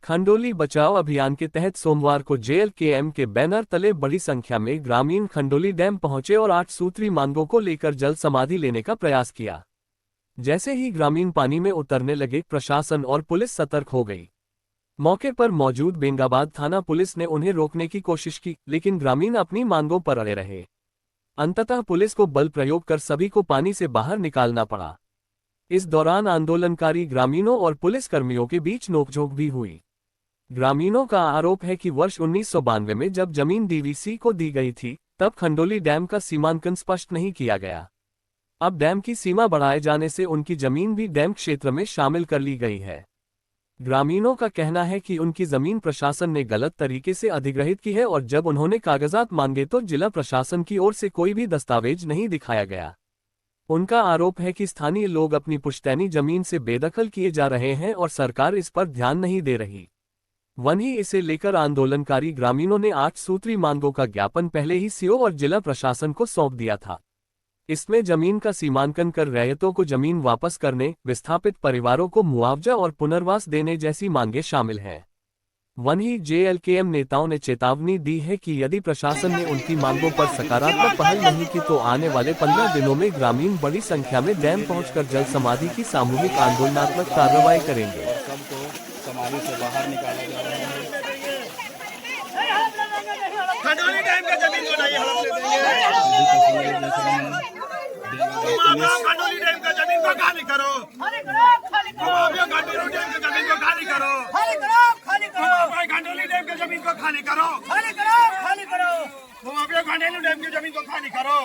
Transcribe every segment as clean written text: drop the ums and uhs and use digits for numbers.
खंडोली बचाओ अभियान के तहत सोमवार को JLKM के बैनर तले बड़ी संख्या में ग्रामीण खंडोली डैम पहुंचे और 8 सूत्री मांगों को लेकर जल समाधि लेने का प्रयास किया। जैसे ही ग्रामीण पानी में उतरने लगे, प्रशासन और पुलिस सतर्क हो गई। मौके पर मौजूद बेंगाबाद थाना पुलिस ने उन्हें रोकने की कोशिश की, लेकिन ग्रामीण अपनी मांगों पर अड़े रहे। अंततः पुलिस को बल प्रयोग कर सभी को पानी से बाहर निकालना पड़ा। इस दौरान आंदोलनकारी ग्रामीणों और पुलिसकर्मियों के बीच नोकझोंक भी हुई। ग्रामीणों का आरोप है कि वर्ष 1992 में जब जमीन DVC को दी गई थी, तब खंडोली डैम का सीमांकन स्पष्ट नहीं किया गया। अब डैम की सीमा बढ़ाए जाने से उनकी जमीन भी डैम क्षेत्र में शामिल कर ली गई है। ग्रामीणों का कहना है कि उनकी जमीन प्रशासन ने गलत तरीके से अधिग्रहित की है और जब उन्होंने कागजात मांगे तो जिला प्रशासन की ओर से कोई भी दस्तावेज नहीं दिखाया गया। उनका आरोप है कि स्थानीय लोग अपनी पुश्तैनी जमीन से बेदखल किए जा रहे हैं और सरकार इस पर ध्यान नहीं दे रही। वहीं इसे लेकर आंदोलनकारी ग्रामीणों ने 8 सूत्री मांगों का ज्ञापन पहले ही CO और जिला प्रशासन को सौंप दिया था। इसमें जमीन का सीमांकन कर रैयतों को जमीन वापस करने, विस्थापित परिवारों को मुआवजा और पुनर्वास देने जैसी मांगें शामिल हैं। वहीं JLKM नेताओं ने चेतावनी दी है कि यदि प्रशासन ने उनकी मांगों पर सकारात्मक पहल नहीं की तो आने वाले 15 दिनों में ग्रामीण बड़ी संख्या में डैम पहुंचकर जल समाधि की सामूहिक आंदोलनात्मक कार्रवाई करेंगे। समाधि से बाहर निकाला जा रहा है। खंडोली डैम का जमीन को नहीं हड़प लेंगे। खंडोली डैम का जमीन को खाली करो। खंडोली डैम का जमीन को खाली करो। खंडोली डैम का जमीन को खाली करो। खंडोली डैम की जमीन को खाली करो।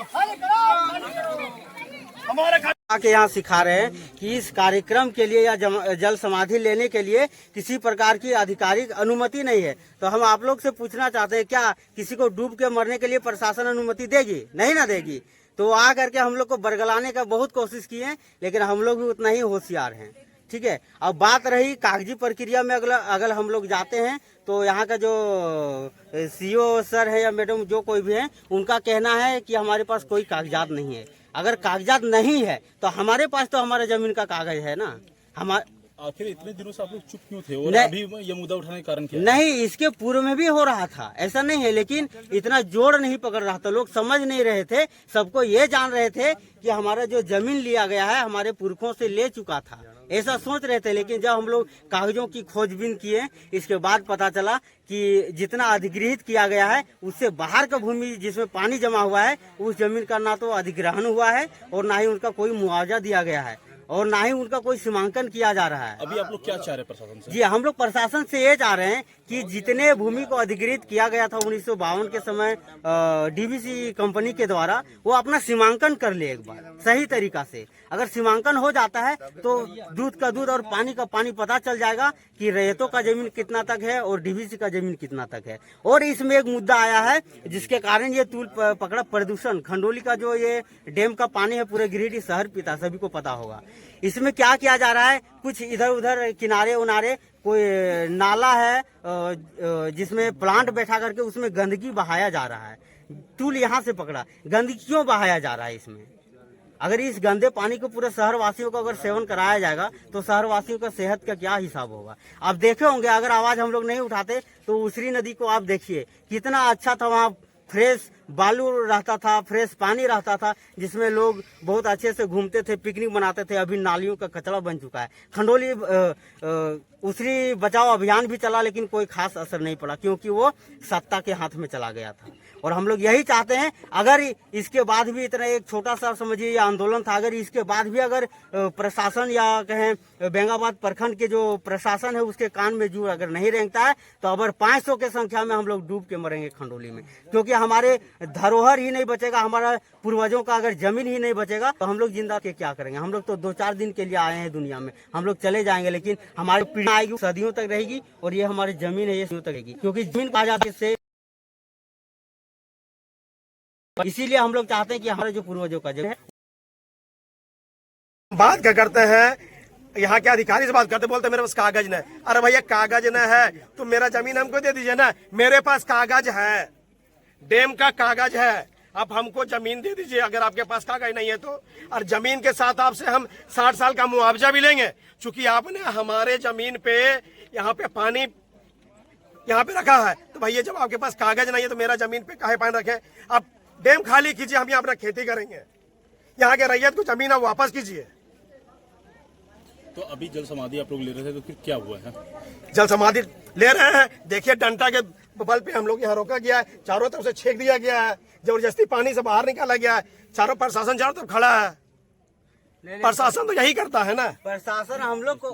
हमारे के यहाँ सिखा रहे हैं कि इस कार्यक्रम के लिए या जल समाधि लेने के लिए किसी प्रकार की आधिकारिक अनुमति नहीं है। तो हम आप लोग से पूछना चाहते हैं, क्या किसी को डूब के मरने के लिए प्रशासन अनुमति देगी? नहीं ना देगी। तो आ करके हम लोग को बरगलाने का बहुत कोशिश किए हैं, लेकिन हम लोग भी उतना ही होशियार हैं। ठीक है। अब बात रही कागजी प्रक्रिया में, अगर हम लोग जाते हैं तो यहाँ का जो CO सर है या मैडम जो कोई भी है, उनका कहना है कि हमारे पास कोई कागजात नहीं है। अगर कागजात नहीं है तो हमारे पास तो हमारे जमीन का कागज है ना। आखिर इतने दिनों से आप लोग चुप क्यों थे और अभी ये मुद्दा उठाने का कारण क्या है? नहीं, इसके पूर्व में भी हो रहा था, ऐसा नहीं है, लेकिन इतना जोर नहीं पकड़ रहा था। लोग समझ नहीं रहे थे। सबको ये जान रहे थे कि हमारा जो जमीन लिया गया है हमारे पुरखों से ले चुका था, ऐसा सोच रहे थे। लेकिन जब हम लोग कागजों की खोजबीन किए, इसके बाद पता चला कि जितना अधिग्रहित किया गया है उससे बाहर का भूमि जिसमें पानी जमा हुआ है, उस जमीन का ना तो अधिग्रहण हुआ है और ना ही उनका कोई मुआवजा दिया गया है और ना ही उनका कोई सीमांकन किया जा रहा है। अभी आप लोग क्या चाह रहे हैं प्रशासन से? जी, हम लोग प्रशासन से ये चाह रहे हैं कि जितने भूमि को अधिग्रहित किया गया था 1952 के समय DVC कंपनी के द्वारा, वो अपना सीमांकन कर ले एक बार सही तरीका से। अगर सीमांकन हो जाता है तो दूध का दूध और पानी का पानी पता चल जाएगा कि रैयतों का जमीन कितना तक है और DVC का जमीन कितना तक है। और इसमें एक मुद्दा आया है जिसके कारण ये तूल पकड़ा, प्रदूषण। खंडोली का जो ये डैम का पानी है पूरे गिरिडीह शहर पीता, सभी को पता होगा। इसमें क्या किया जा रहा है, कुछ इधर उधर किनारे उनारे कोई नाला है जिसमें प्लांट बैठा करके उसमें गंदगी बहाया जा रहा है। टूल यहाँ से पकड़ा, गंदगी क्यों बहाया जा रहा है इसमें? अगर इस गंदे पानी को पूरे शहर वासियों को अगर सेवन कराया जाएगा तो शहर वासियों का सेहत का क्या हिसाब होगा? आप देखे होंगे, अगर आवाज हम लोग नहीं उठाते तो उसरी नदी को आप देखिए, कितना अच्छा था। वहाँ फ्रेश बालू रहता था, फ्रेश पानी रहता था, जिसमें लोग बहुत अच्छे से घूमते थे, पिकनिक मनाते थे। अभी नालियों का कचरा बन चुका है। खंडोली उसरी बचाओ अभियान भी चला, लेकिन कोई खास असर नहीं पड़ा क्योंकि वो सत्ता के हाथ में चला गया था। और हम लोग यही चाहते हैं, अगर इसके बाद भी इतना एक छोटा सा समझिए ये आंदोलन था, अगर इसके बाद भी अगर प्रशासन या कहें बेंगाबाद प्रखंड के जो प्रशासन है उसके कान में जू अगर नहीं रेंगता है तो अगर 500 की संख्या में हम लोग डूब के मरेंगे खंडोली में। क्योंकि हमारे धरोहर ही नहीं बचेगा, हमारा पूर्वजों का अगर जमीन ही नहीं बचेगा तो हम लोग जिंदा के क्या करेंगे? हम लोग तो 2-4 दिन के लिए आए हैं दुनिया में, हम लोग चले जाएंगे, लेकिन हमारी पीढ़ी आएगी, सदियों तक रहेगी। और ये हमारी जमीन है, ये सदियों तक रहेगी, क्योंकि जमीन कहा जाती है। इसीलिए हम लोग चाहते हैं कि हमारे जो पूर्वजों का जमीन है। बात क्या करते हैं, यहाँ के अधिकारी से बात करते, बोलते मेरे पास कागज न है। अरे भैया कागज न है तो मेरा जमीन हमको दे दीजिए ना। मेरे पास कागज है, डैम का कागज है, आप हमको जमीन दे दीजिए अगर आपके पास कागज नहीं है तो। और जमीन के साथ आपसे हम 60 साल का मुआवजा भी लेंगे, चूंकि आपने हमारे जमीन पे यहाँ पे पानी यहाँ पे रखा है। तो भैया जब आपके पास कागज नहीं है तो मेरा जमीन पे काहे पान रखे? आप डैम खाली कीजिए, हम यहाँ अपना खेती करेंगे। यहाँ के रैयत को जमीन आप वापस कीजिए। तो अभी जल समाधि आप लोग ले रहे थे, तो फिर क्या हुआ है? जल समाधि ले रहे हैं, देखिए डंटा के बल पे हम लोग यहाँ रोका गया है, चारों तरफ से छेक दिया गया है, जबरदस्ती पानी से बाहर निकाला गया है, चारों प्रशासन चारों तरफ खड़ा है। प्रशासन तो यही करता है ना। प्रशासन हम लोग को